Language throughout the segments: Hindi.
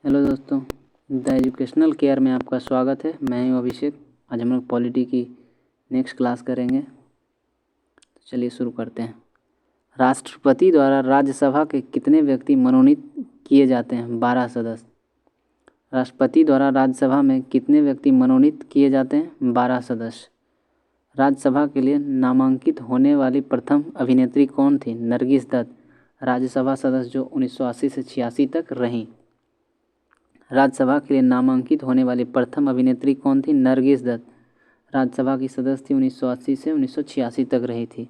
हेलो दोस्तों, द एजुकेशनल केयर में आपका स्वागत है। मैं हूं अभिषेक। आज हम लोग पॉलिटी की नेक्स्ट क्लास करेंगे। तो चलिए शुरू करते हैं। राष्ट्रपति द्वारा राज्यसभा के कितने व्यक्ति मनोनीत किए जाते हैं? 12 सदस्य। राष्ट्रपति द्वारा राज्यसभा में कितने व्यक्ति मनोनीत किए जाते हैं? 12 सदस्य। राज्यसभा के लिए नामांकित होने वाली प्रथम अभिनेत्री कौन थी? नरगिस दत्त, राज्यसभा सदस्य जो 1980 से 86 तक रहीं। राज्यसभा के लिए नामांकित होने वाली प्रथम अभिनेत्री कौन थी? नरगिस दत्त, राज्यसभा की सदस्य थी, 1980 से 1986 तक रही थी।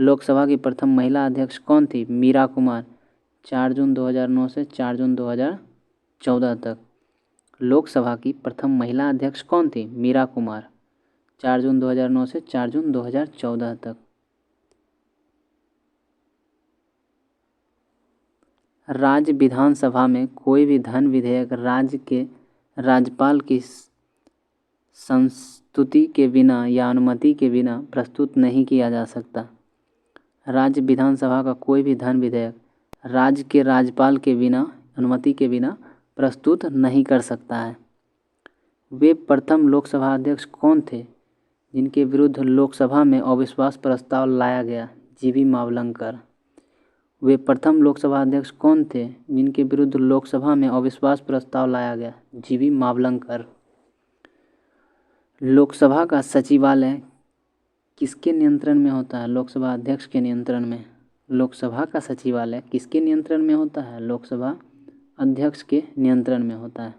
लोकसभा की प्रथम महिला अध्यक्ष कौन थी? मीरा कुमार, 4 जून 2009 से 4 जून 2014 तक। लोकसभा की प्रथम महिला अध्यक्ष कौन थी? मीरा कुमार, 4 जून 2009 से 4 जून 2014 तक। राज्य विधानसभा में कोई भी धन विधेयक राज्य के राज्यपाल की संस्तुति के बिना या अनुमति के बिना प्रस्तुत नहीं किया जा सकता। राज्य विधानसभा का कोई भी धन विधेयक राज्य के राज्यपाल के बिना अनुमति के बिना प्रस्तुत नहीं कर सकता है। वे प्रथम लोकसभा अध्यक्ष कौन थे जिनके विरुद्ध लोकसभा में अविश्वास प्रस्ताव लाया गया? जीवी मावलंकर। वे प्रथम लोकसभा अध्यक्ष कौन थे जिनके विरुद्ध लोकसभा में अविश्वास प्रस्ताव लाया गया? जीवी मावलंकर। लोकसभा का सचिवालय किसके नियंत्रण में होता है? लोकसभा अध्यक्ष के नियंत्रण में। लोकसभा का सचिवालय किसके नियंत्रण में होता है? लोकसभा अध्यक्ष के नियंत्रण में होता है।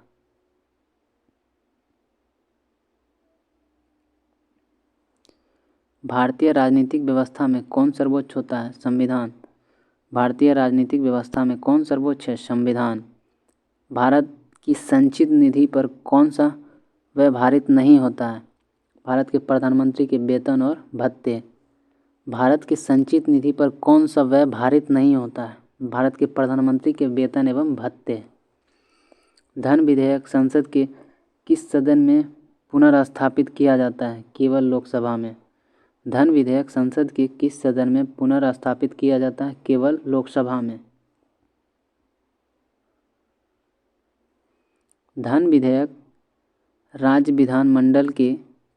भारतीय राजनीतिक व्यवस्था में कौन सर्वोच्च होता है? संविधान। भारतीय राजनीतिक व्यवस्था में कौन सर्वोच्च है? संविधान। भारत की संचित निधि पर कौन सा व्यय भारित नहीं होता है? भारत के प्रधानमंत्री के वेतन और भत्ते। भारत की संचित निधि पर कौन सा व्यय भारित नहीं होता है? भारत के प्रधानमंत्री के वेतन एवं भत्ते। धन विधेयक संसद के किस सदन में पुनर्स्थापित किया जाता है? केवल लोकसभा में। धन विधेयक संसद के किस सदन में पुनर्स्थापित किया जाता है? केवल लोकसभा में। धन विधेयक राज्य विधानमंडल के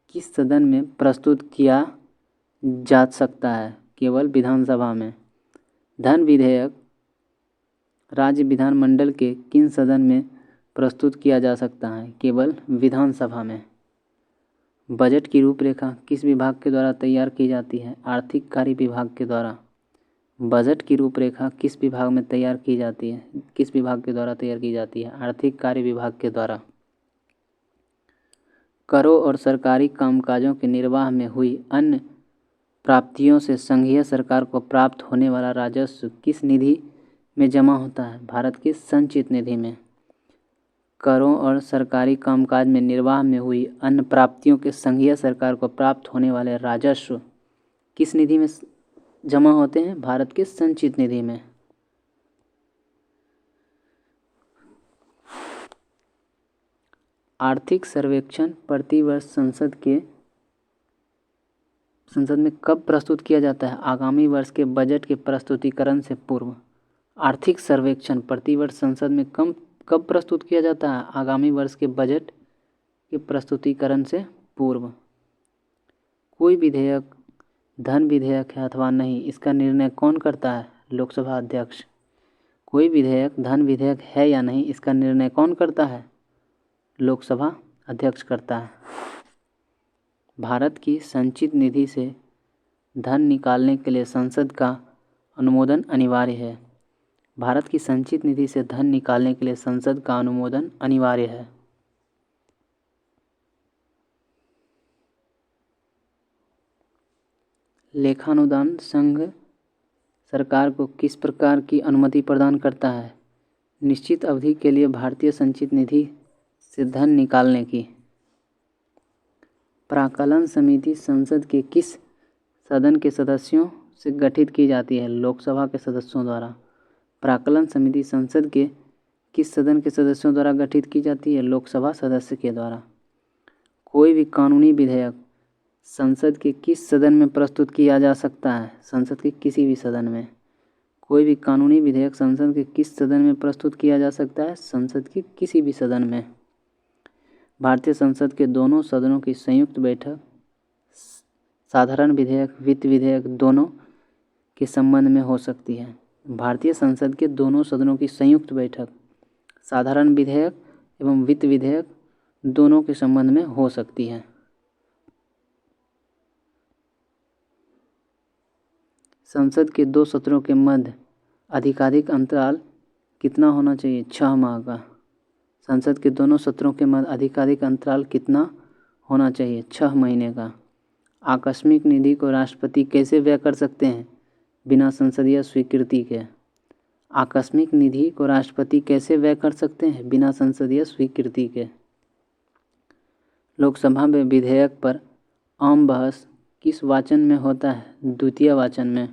किस सदन में प्रस्तुत किया जा सकता है? केवल विधानसभा में। धन विधेयक राज्य विधानमंडल के किन सदन में प्रस्तुत किया जा सकता है? केवल विधानसभा में। बजट की रूपरेखा किस विभाग के द्वारा तैयार की जाती है? आर्थिक कार्य विभाग के द्वारा। बजट की रूपरेखा किस विभाग में तैयार की जाती है? किस विभाग के द्वारा तैयार की जाती है? आर्थिक कार्य विभाग के द्वारा। करों और सरकारी कामकाजों के निर्वाह में हुई अन्य प्राप्तियों से संघीय सरकार को प्राप्त होने वाला राजस्व किस निधि में जमा होता है? भारत की संचित निधि में। करों और सरकारी कामकाज में निर्वाह में हुई अन्य प्राप्तियों के संघीय सरकार को प्राप्त होने वाले राजस्व किस निधि में जमा होते हैं? भारत के संचित निधि में। आर्थिक सर्वेक्षण प्रतिवर्ष संसद में कब प्रस्तुत किया जाता है? आगामी वर्ष के बजट के प्रस्तुतिकरण से पूर्व। आर्थिक सर्वेक्षण प्रतिवर्ष संसद में कब प्रस्तुत किया जाता है? आगामी वर्ष के बजट के प्रस्तुतिकरण से पूर्व। कोई विधेयक धन विधेयक है अथवा नहीं, इसका निर्णय कौन करता है? लोकसभा अध्यक्ष। कोई विधेयक धन विधेयक है या नहीं, इसका निर्णय कौन करता है? लोकसभा अध्यक्ष करता है। भारत की संचित निधि से धन निकालने के लिए संसद का अनुमोदन अनिवार्य है। भारत की संचित निधि से धन निकालने के लिए संसद का अनुमोदन अनिवार्य है। लेखानुदान संघ सरकार को किस प्रकार की अनुमति प्रदान करता है? निश्चित अवधि के लिए भारतीय संचित निधि से धन निकालने की। प्राक्कलन समिति संसद के किस सदन के सदस्यों से गठित की जाती है? लोकसभा के सदस्यों द्वारा। प्राक्कलन समिति संसद के किस सदन के सदस्यों द्वारा गठित की जाती है? लोकसभा सदस्य के द्वारा। कोई भी कानूनी विधेयक संसद के किस सदन में प्रस्तुत किया जा सकता है? संसद के किसी भी सदन में। कोई भी कानूनी विधेयक संसद के किस सदन में प्रस्तुत किया जा सकता है? संसद के किसी भी सदन में। भारतीय संसद के दोनों सदनों की संयुक्त बैठक साधारण विधेयक, वित्त विधेयक दोनों के संबंध में हो सकती है। भारतीय संसद के दोनों सदनों की संयुक्त बैठक साधारण विधेयक एवं वित्त विधेयक दोनों के संबंध में हो सकती है। संसद के 2 सत्रों के मध्य अधिकाधिक अंतराल कितना होना चाहिए? 6 माह का। संसद के दोनों सत्रों के मध्य अधिकाधिक अंतराल कितना होना चाहिए? 6 महीने का। आकस्मिक निधि को राष्ट्रपति कैसे व्यय कर सकते हैं? बिना संसदीय स्वीकृति के। आकस्मिक निधि को राष्ट्रपति कैसे व्यय कर सकते हैं? बिना संसदीय स्वीकृति के। लोकसभा में विधेयक पर आम बहस किस वाचन में होता है? द्वितीय वाचन में।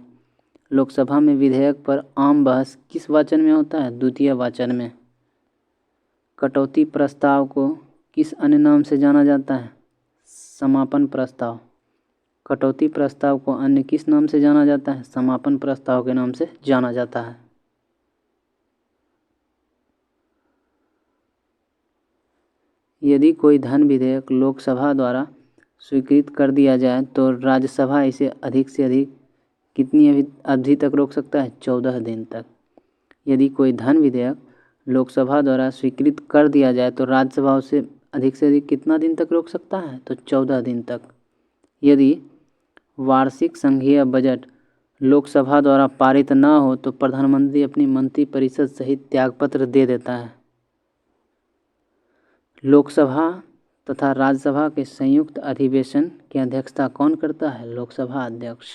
लोकसभा में विधेयक पर आम बहस किस वाचन में होता है? द्वितीय वाचन में। कटौती प्रस्ताव को किस अन्य नाम से जाना जाता है? समापन प्रस्ताव। कटौती प्रस्ताव को अन्य किस नाम से जाना जाता है? समापन प्रस्ताव के नाम से जाना जाता है। यदि कोई धन विधेयक लोकसभा द्वारा स्वीकृत कर दिया जाए तो राज्यसभा इसे अधिक से अधिक कितनी अवधि तक रोक सकता है? 14 दिन तक। यदि कोई धन विधेयक लोकसभा द्वारा स्वीकृत कर दिया जाए तो राज्यसभा उसे अधिक से अधिक कितना दिन तक रोक सकता है? तो 14 दिन तक। यदि वार्षिक संघीय बजट लोकसभा द्वारा पारित न हो तो प्रधानमंत्री अपनी मंत्रिपरिषद सहित त्यागपत्र दे देता है। लोकसभा तथा राज्यसभा के संयुक्त अधिवेशन की अध्यक्षता कौन करता है? लोकसभा अध्यक्ष।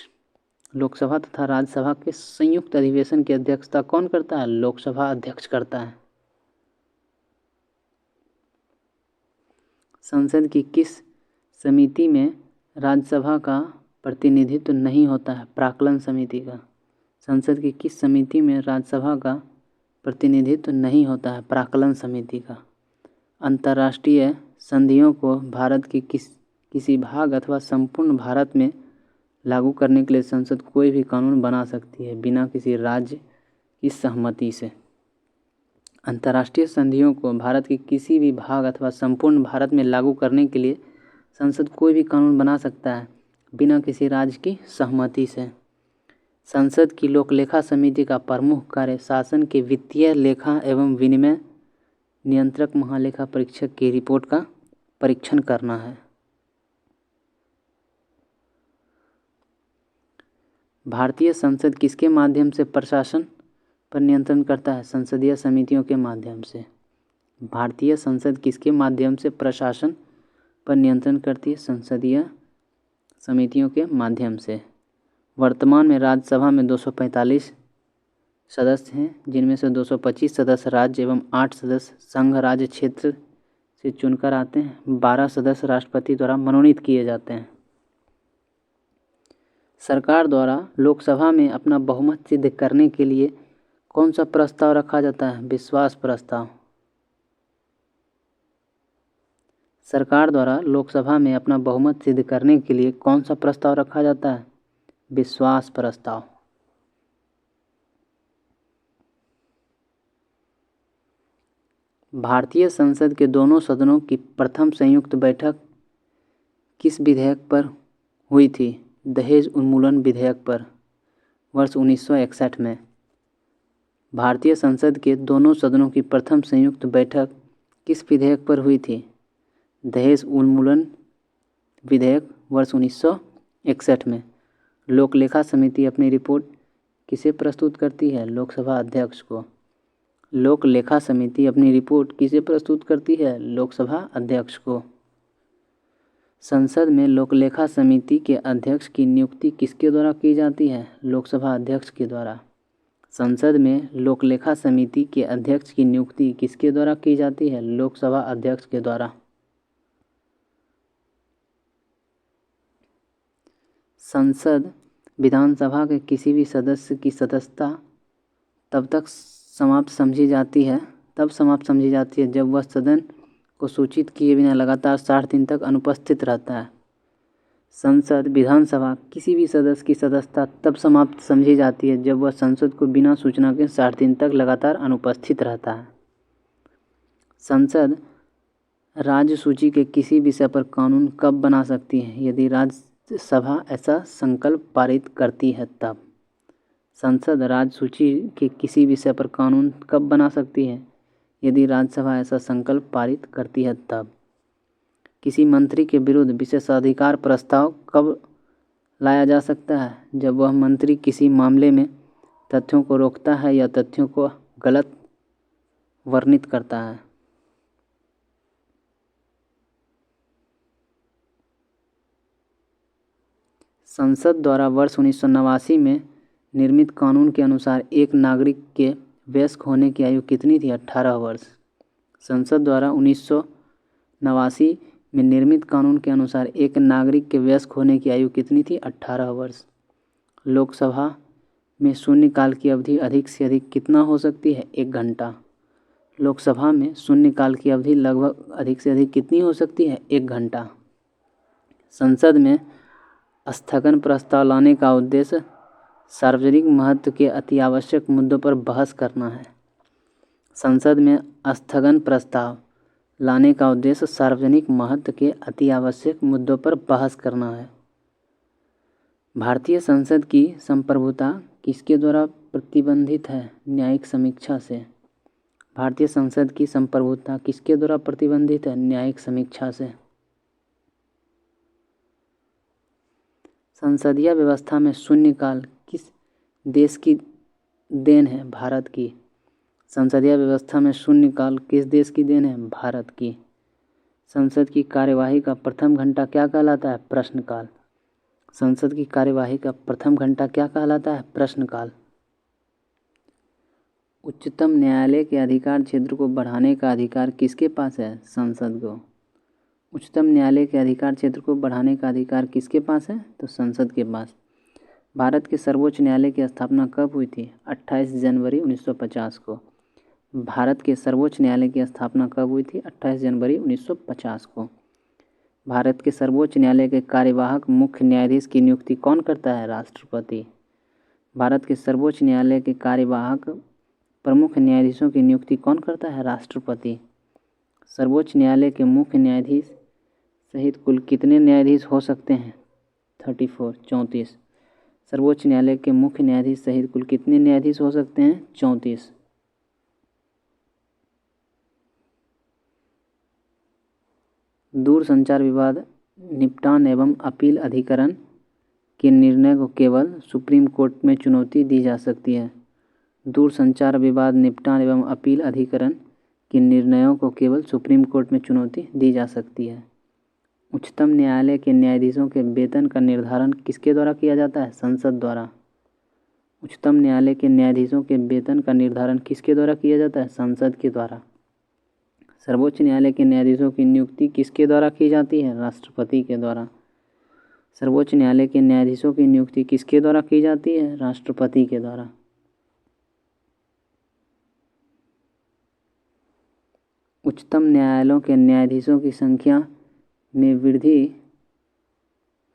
लोकसभा तथा राज्यसभा के संयुक्त अधिवेशन की अध्यक्षता कौन करता है? लोकसभा अध्यक्ष करता है। संसद की किस समिति में राज्यसभा का प्रतिनिधित्व नहीं होता है? प्राक्कलन समिति का। संसद की किस समिति में राज्यसभा का प्रतिनिधित्व नहीं होता है? प्राक्कलन समिति का। अंतर्राष्ट्रीय संधियों को भारत के किसी भाग अथवा संपूर्ण भारत में लागू करने के लिए संसद कोई भी कानून बना सकती है बिना किसी राज्य की सहमति से। अंतर्राष्ट्रीय संधियों को भारत के किसी भी भाग अथवा संपूर्ण भारत में लागू करने के लिए संसद कोई भी कानून बना सकता है बिना किसी राज्य की सहमति से। संसद की लोकलेखा समिति का प्रमुख कार्य शासन के वित्तीय लेखा एवं विनिमय नियंत्रक महालेखा परीक्षक की रिपोर्ट का परीक्षण करना है। भारतीय संसद किसके माध्यम से प्रशासन पर नियंत्रण करता है? संसदीय समितियों के माध्यम से। भारतीय संसद किसके माध्यम से प्रशासन पर नियंत्रण करती है? संसदीय समितियों के माध्यम से। वर्तमान में राज्यसभा में 245 सदस्य हैं, जिनमें से 225 सदस्य राज्य एवं 8 सदस्य संघ राज्य क्षेत्र से चुनकर आते हैं। 12 सदस्य राष्ट्रपति द्वारा मनोनीत किए जाते हैं। सरकार द्वारा लोकसभा में अपना बहुमत सिद्ध करने के लिए कौन सा प्रस्ताव रखा जाता है? विश्वास प्रस्ताव। सरकार द्वारा लोकसभा में अपना बहुमत सिद्ध करने के लिए कौन सा प्रस्ताव रखा जाता है? विश्वास प्रस्ताव। भारतीय संसद के दोनों सदनों की प्रथम संयुक्त बैठक किस विधेयक पर हुई थी? दहेज उन्मूलन विधेयक पर, वर्ष 1961 में। भारतीय संसद के दोनों सदनों की प्रथम संयुक्त बैठक किस विधेयक पर हुई थी? दहेज उन्मूलन विधेयक, वर्ष 1961 में। लोकलेखा समिति अपनी रिपोर्ट किसे प्रस्तुत करती है? लोकसभा अध्यक्ष को। लोकलेखा समिति अपनी रिपोर्ट किसे प्रस्तुत करती है? लोकसभा अध्यक्ष को। संसद में लोकलेखा समिति के अध्यक्ष की नियुक्ति किसके द्वारा की जाती है? लोकसभा अध्यक्ष के द्वारा। संसद में लोकलेखा समिति के अध्यक्ष की नियुक्ति किसके द्वारा की जाती है? लोकसभा अध्यक्ष के द्वारा। संसद विधानसभा के किसी भी सदस्य की सदस्यता तब समाप्त समझी जाती है जब वह सदन को सूचित किए बिना लगातार 60 दिन तक अनुपस्थित रहता है। संसद विधानसभा किसी भी सदस्य की सदस्यता तब समाप्त समझी जाती है जब वह संसद को बिना सूचना के 60 दिन तक लगातार अनुपस्थित रहता है। संसद राज्य सूची के किसी विषय पर कानून कब बना सकती है? यदि राज्यसभा ऐसा संकल्प पारित करती है तब। संसद राज्य सूची के किसी विषय पर कानून कब बना सकती है? यदि राज्यसभा ऐसा संकल्प पारित करती है तब। किसी मंत्री के विरुद्ध विशेषाधिकार प्रस्ताव कब लाया जा सकता है? जब वह मंत्री किसी मामले में तथ्यों को रोकता है या तथ्यों को गलत वर्णित करता है। संसद द्वारा वर्ष 1989 में निर्मित कानून के अनुसार एक नागरिक के वयस्क होने की आयु कितनी थी? 18 वर्ष। संसद द्वारा 1989 में निर्मित कानून के अनुसार एक नागरिक के वयस्क होने की आयु कितनी थी? 18 वर्ष। लोकसभा में शून्यकाल की अवधि अधिक से अधिक कितना हो सकती है? 1 घंटा। लोकसभा में शून्यकाल की अवधि लगभग अधिक से अधिक कितनी हो सकती है? 1 घंटा। संसद में स्थगन प्रस्ताव लाने का उद्देश्य सार्वजनिक महत्व के अतिआवश्यक मुद्दों पर बहस करना है। संसद में स्थगन प्रस्ताव लाने का उद्देश्य सार्वजनिक महत्व के अतिआवश्यक मुद्दों पर बहस करना है। भारतीय संसद की संप्रभुता किसके द्वारा प्रतिबंधित है? न्यायिक समीक्षा से। भारतीय संसद की संप्रभुता किसके द्वारा प्रतिबंधित है? न्यायिक समीक्षा से। संसदीय व्यवस्था में शून्यकाल किस देश की देन है? भारत की। संसदीय व्यवस्था में शून्यकाल किस देश की देन है? भारत की। संसद की कार्यवाही का प्रथम घंटा क्या कहलाता है? प्रश्नकाल। संसद की कार्यवाही का प्रथम घंटा क्या कहलाता है? प्रश्नकाल। उच्चतम न्यायालय के अधिकार क्षेत्र को बढ़ाने का अधिकार किसके पास है? संसद को। उच्चतम न्यायालय के अधिकार क्षेत्र को बढ़ाने का अधिकार किसके पास है? तो संसद के पास। भारत के सर्वोच्च न्यायालय की स्थापना कब हुई थी? 28 जनवरी 1950 को। भारत के सर्वोच्च न्यायालय की स्थापना कब हुई थी? 28 जनवरी 1950 को। भारत के सर्वोच्च न्यायालय के कार्यवाहक मुख्य न्यायाधीश की नियुक्ति कौन करता है? राष्ट्रपति। भारत के सर्वोच्च न्यायालय के कार्यवाहक प्रमुख न्यायाधीशों की नियुक्ति कौन करता है? राष्ट्रपति। सर्वोच्च न्यायालय के मुख्य न्यायाधीश सहित कुल कितने न्यायाधीश हो सकते हैं? 34। सर्वोच्च न्यायालय के मुख्य न्यायाधीश सहित कुल कितने न्यायाधीश हो सकते हैं? 34। दूरसंचार विवाद निपटान एवं अपील अधिकरण के निर्णय को केवल सुप्रीम कोर्ट में चुनौती दी जा सकती है। दूरसंचार विवाद निपटान एवं अपील अधिकरण के निर्णयों को केवल सुप्रीम कोर्ट में चुनौती दी जा सकती है। उच्चतम न्यायालय के न्यायाधीशों के वेतन का निर्धारण किसके द्वारा किया जाता है? संसद द्वारा। उच्चतम न्यायालय के न्यायाधीशों के वेतन का निर्धारण किसके द्वारा किया जाता है? संसद के द्वारा। सर्वोच्च न्यायालय के न्यायाधीशों की नियुक्ति किसके द्वारा की जाती है? राष्ट्रपति के द्वारा। सर्वोच्च न्यायालय के न्यायाधीशों की नियुक्ति किसके द्वारा की जाती है? राष्ट्रपति के द्वारा। उच्चतम न्यायालयों के न्यायाधीशों की संख्या में वृद्धि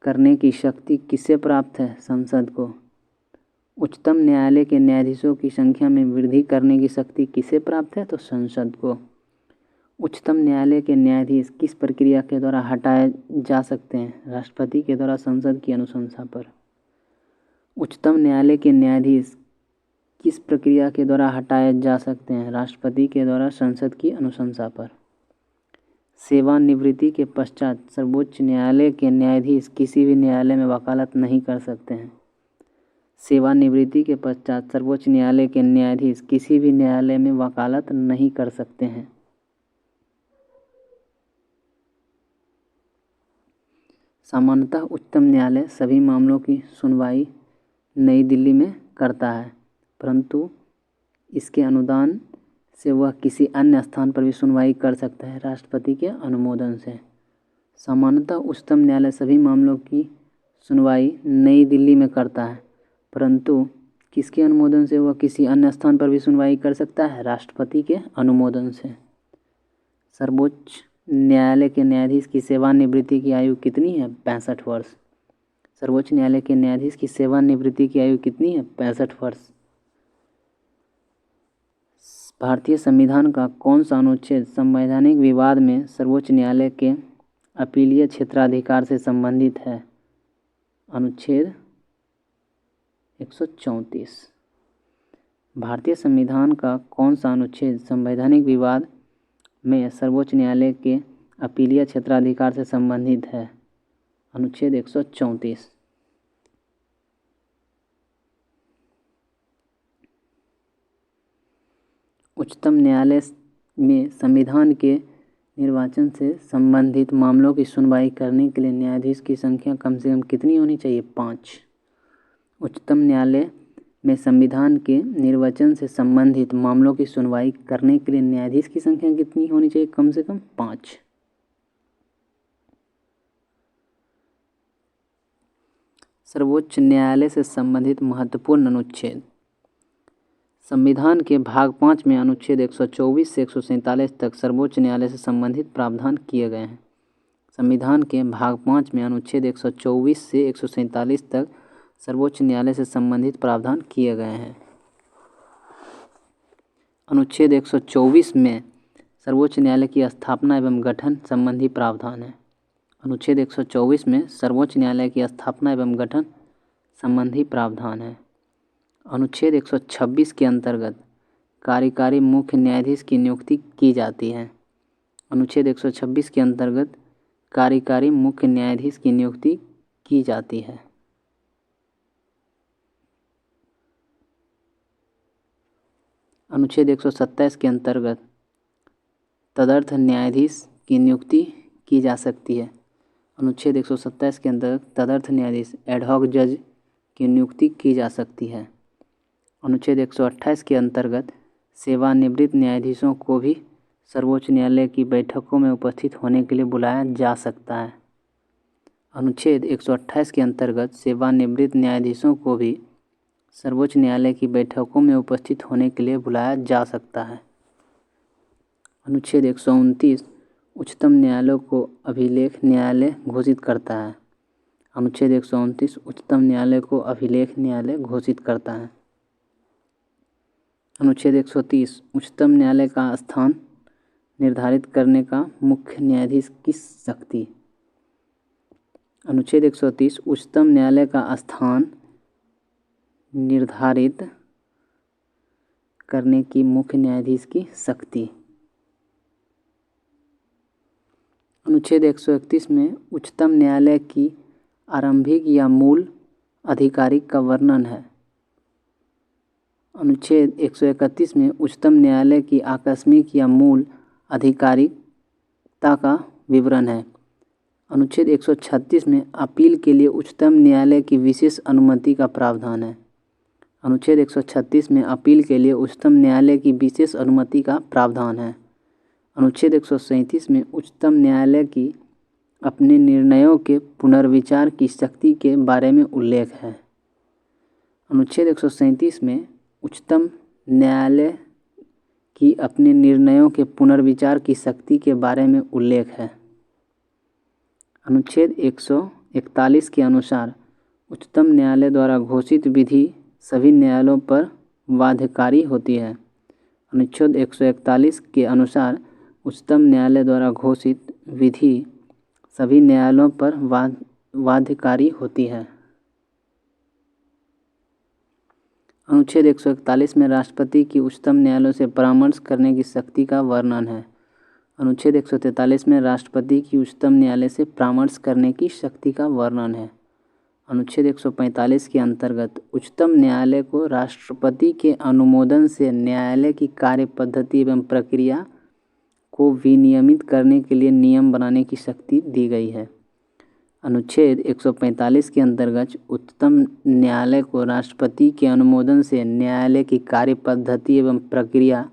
करने की शक्ति किससे प्राप्त है? संसद को। उच्चतम न्यायालय के न्यायाधीशों की संख्या में वृद्धि करने की शक्ति किससे प्राप्त है? तो संसद को। उच्चतम न्यायालय के न्यायाधीश किस प्रक्रिया के द्वारा हटाए जा सकते हैं? राष्ट्रपति के द्वारा संसद की अनुशंसा पर। उच्चतम न्यायालय के न्यायाधीश किस प्रक्रिया के द्वारा हटाए जा सकते हैं? राष्ट्रपति के द्वारा संसद की अनुशंसा पर। सेवानिवृत्ति के पश्चात सर्वोच्च न्यायालय के न्यायाधीश किसी भी न्यायालय में वकालत नहीं कर सकते हैं। सेवानिवृत्ति के पश्चात सर्वोच्च न्यायालय के न्यायाधीश किसी भी न्यायालय में वकालत नहीं कर सकते हैं। सामान्यतः उच्चतम न्यायालय सभी मामलों की सुनवाई नई दिल्ली में करता है, परंतु इसके अनुदान से वह किसी अन्य स्थान पर भी सुनवाई कर सकता है राष्ट्रपति के अनुमोदन से। सामान्यतः उच्चतम न्यायालय सभी मामलों की सुनवाई नई दिल्ली में करता है, परंतु किसके अनुमोदन से वह किसी अन्य स्थान पर भी सुनवाई कर सकता है? राष्ट्रपति के अनुमोदन से। सर्वोच्च न्यायालय के न्यायाधीश की सेवानिवृत्ति की आयु कितनी है? 65 वर्ष। सर्वोच्च न्यायालय के न्यायाधीश की सेवानिवृत्ति की आयु कितनी है? 65 वर्ष। भारतीय संविधान का कौन सा अनुच्छेद संवैधानिक विवाद में सर्वोच्च न्यायालय के अपीलीय क्षेत्राधिकार से संबंधित है? अनुच्छेद 134। भारतीय संविधान का कौन सा अनुच्छेद संवैधानिक विवाद में सर्वोच्च न्यायालय के अपीलीय क्षेत्राधिकार से संबंधित है? अनुच्छेद 134। उच्चतम न्यायालय में संविधान के निर्वाचन से संबंधित मामलों की सुनवाई करने के लिए न्यायाधीश की संख्या कम से कम कितनी होनी चाहिए? 5। उच्चतम न्यायालय में संविधान के निर्वाचन से संबंधित मामलों की सुनवाई करने के लिए न्यायाधीश की संख्या कितनी होनी चाहिए? कम से कम 5। सर्वोच्च न्यायालय से संबंधित महत्वपूर्ण अनुच्छेद। संविधान के भाग 5 में अनुच्छेद 124 से 147 तक सर्वोच्च न्यायालय से संबंधित प्रावधान किए गए हैं। संविधान के भाग 5 में अनुच्छेद 124 से 147 तक सर्वोच्च न्यायालय से संबंधित प्रावधान किए गए हैं। अनुच्छेद 124 में सर्वोच्च न्यायालय की स्थापना एवं गठन संबंधी प्रावधान है। अनुच्छेद 124 में सर्वोच्च न्यायालय की स्थापना एवं गठन संबंधी प्रावधान है। अनुच्छेद 126 के अंतर्गत कार्यकारी मुख्य न्यायाधीश की नियुक्ति की जाती है। अनुच्छेद 126 के अंतर्गत कार्यकारी मुख्य न्यायाधीश की नियुक्ति की जाती है। अनुच्छेद 127 के अंतर्गत तदर्थ न्यायाधीश की नियुक्ति की जा सकती है। अनुच्छेद 127 के अंतर्गत तदर्थ न्यायाधीश एडहॉक जज की नियुक्ति की जा सकती है। अनुच्छेद 128 के अंतर्गत सेवानिवृत्त न्यायाधीशों को भी सर्वोच्च न्यायालय की बैठकों में उपस्थित होने के लिए बुलाया जा सकता है। अनुच्छेद 128 के अंतर्गत सेवानिवृत्त न्यायाधीशों को भी सर्वोच्च न्यायालय की बैठकों में उपस्थित होने के लिए बुलाया जा सकता है। अनुच्छेद 129 उच्चतम न्यायालय को अभिलेख न्यायालय घोषित करता है। अनुच्छेद 129 उच्चतम न्यायालय को अभिलेख न्यायालय घोषित करता है। अनुच्छेद 130 उच्चतम न्यायालय का स्थान निर्धारित करने का मुख्य न्यायाधीश की शक्ति। अनुच्छेद 130 उच्चतम न्यायालय का स्थान निर्धारित करने की मुख्य न्यायाधीश की शक्ति। अनुच्छेद 131 में उच्चतम न्यायालय की आरंभिक या मूल आधिकारिक का वर्णन है। अनुच्छेद 131 में उच्चतम न्यायालय की आकस्मिक या मूल आधिकारिकता का विवरण है। अनुच्छेद 136 में अपील के लिए उच्चतम न्यायालय की विशेष अनुमति का प्रावधान है। अनुच्छेद 136 में अपील के लिए उच्चतम न्यायालय की विशेष अनुमति का प्रावधान है। अनुच्छेद 137 में उच्चतम न्यायालय की अपने निर्णयों के पुनर्विचार की शक्ति के बारे में उल्लेख है। अनुच्छेद 137 में उच्चतम न्यायालय की अपने निर्णयों के पुनर्विचार की शक्ति के बारे में उल्लेख है। अनुच्छेद 141 के अनुसार उच्चतम न्यायालय द्वारा घोषित विधि सभी न्यायालयों पर बाध्यकारी होती है। अनुच्छेद 141 के अनुसार उच्चतम न्यायालय द्वारा घोषित विधि सभी न्यायालयों पर बाध्यकारी होती है। अनुच्छेद 141 में राष्ट्रपति की उच्चतम न्यायालय से परामर्श करने की शक्ति का वर्णन है। अनुच्छेद 143 में राष्ट्रपति की उच्चतम न्यायालय से परामर्श करने की शक्ति का वर्णन है। अनुच्छेद 145 के अंतर्गत उच्चतम न्यायालय को राष्ट्रपति के अनुमोदन से न्यायालय की कार्य पद्धति एवं प्रक्रिया को विनियमित करने के लिए नियम बनाने की शक्ति दी गई है। अनुच्छेद 145 के अंतर्गत उच्चतम न्यायालय को राष्ट्रपति के अनुमोदन से न्यायालय की कार्य पद्धति एवं प्रक्रिया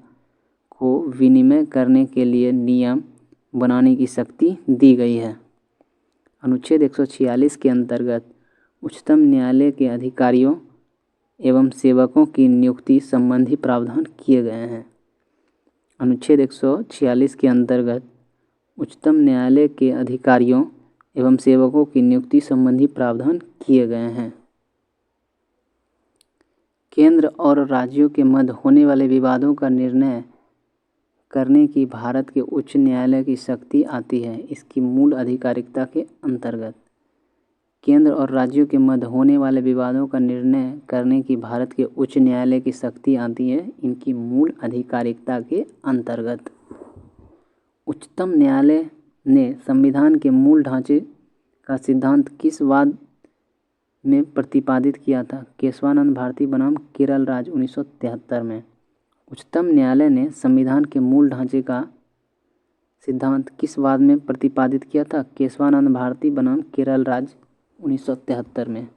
को विनिमय करने के लिए नियम बनाने की शक्ति दी गई है। अनुच्छेद 146 के अंतर्गत उच्चतम न्यायालय के अधिकारियों एवं सेवकों की नियुक्ति संबंधी प्रावधान किए गए हैं। अनुच्छेद 146 के अंतर्गत उच्चतम न्यायालय के अधिकारियों एवं सेवकों की नियुक्ति संबंधी प्रावधान किए गए हैं। केंद्र और राज्यों के मध्य होने वाले विवादों का निर्णय करने की भारत के उच्च न्यायालय की शक्ति आती है इसकी मूल आधिकारिकता के अंतर्गत। केंद्र और राज्यों के मध्य होने वाले विवादों का निर्णय करने की भारत के उच्च न्यायालय की शक्ति आती है इनकी मूल आधिकारिकता के अंतर्गत। उच्चतम न्यायालय ने संविधान के मूल ढांचे का सिद्धांत किस वाद में प्रतिपादित किया था? केशवानंद भारती बनाम केरल राज्य 1973 में। उच्चतम न्यायालय ने संविधान के मूल ढांचे का सिद्धांत किस वाद में प्रतिपादित किया था? केशवानंद भारती बनाम केरल राज्य 1973 में।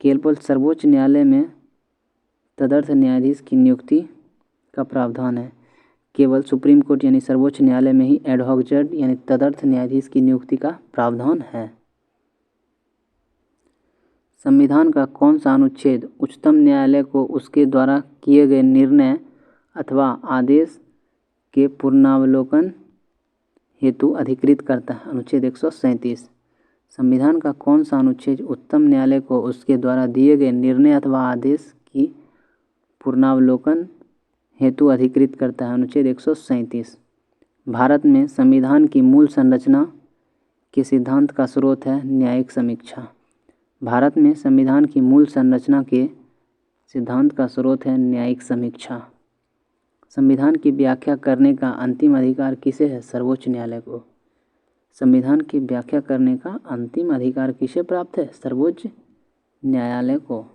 केवल सर्वोच्च न्यायालय में तदर्थ न्यायाधीश की नियुक्ति का प्रावधान है। केवल सुप्रीम कोर्ट यानी सर्वोच्च न्यायालय में ही एडहॉक जज यानी तदर्थ न्यायाधीश की नियुक्ति का प्रावधान है। संविधान का कौन सा अनुच्छेद उच्चतम न्यायालय को उसके द्वारा किए गए निर्णय अथवा आदेश के पुनरावलोकन हेतु अधिकृत करता है? अनुच्छेद 137। संविधान का कौन सा अनुच्छेद उच्चतम न्यायालय को उसके द्वारा दिए गए निर्णय अथवा आदेश की पुनरावलोकन हेतु अधिकृत करता है? अनुच्छेद 137। भारत में संविधान की मूल संरचना के सिद्धांत का स्रोत है न्यायिक समीक्षा। भारत में संविधान की मूल संरचना के सिद्धांत का स्रोत है न्यायिक समीक्षा। संविधान की व्याख्या करने का अंतिम अधिकार किसे है? सर्वोच्च न्यायालय को। संविधान की व्याख्या करने का अंतिम अधिकार किसे प्राप्त है? सर्वोच्च न्यायालय को।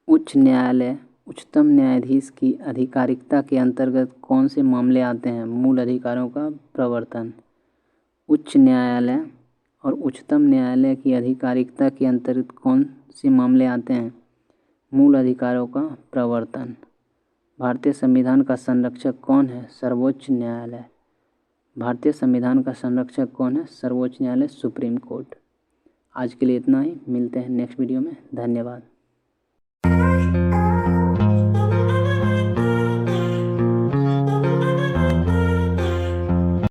उच्च न्यायालय उच्चतम न्यायाधीश की आधिकारिकता के अंतर्गत कौन से मामले आते हैं? मूल अधिकारों का प्रवर्तन। उच्च न्यायालय और उच्चतम न्यायालय की आधिकारिकता के अंतर्गत कौन से मामले आते हैं? मूल अधिकारों का प्रवर्तन। भारतीय संविधान का संरक्षक कौन है? सर्वोच्च न्यायालय। भारतीय संविधान का संरक्षक कौन है? सर्वोच्च न्यायालय सुप्रीम कोर्ट। आज के लिए इतना ही, मिलते हैं नेक्स्ट वीडियो में। धन्यवाद।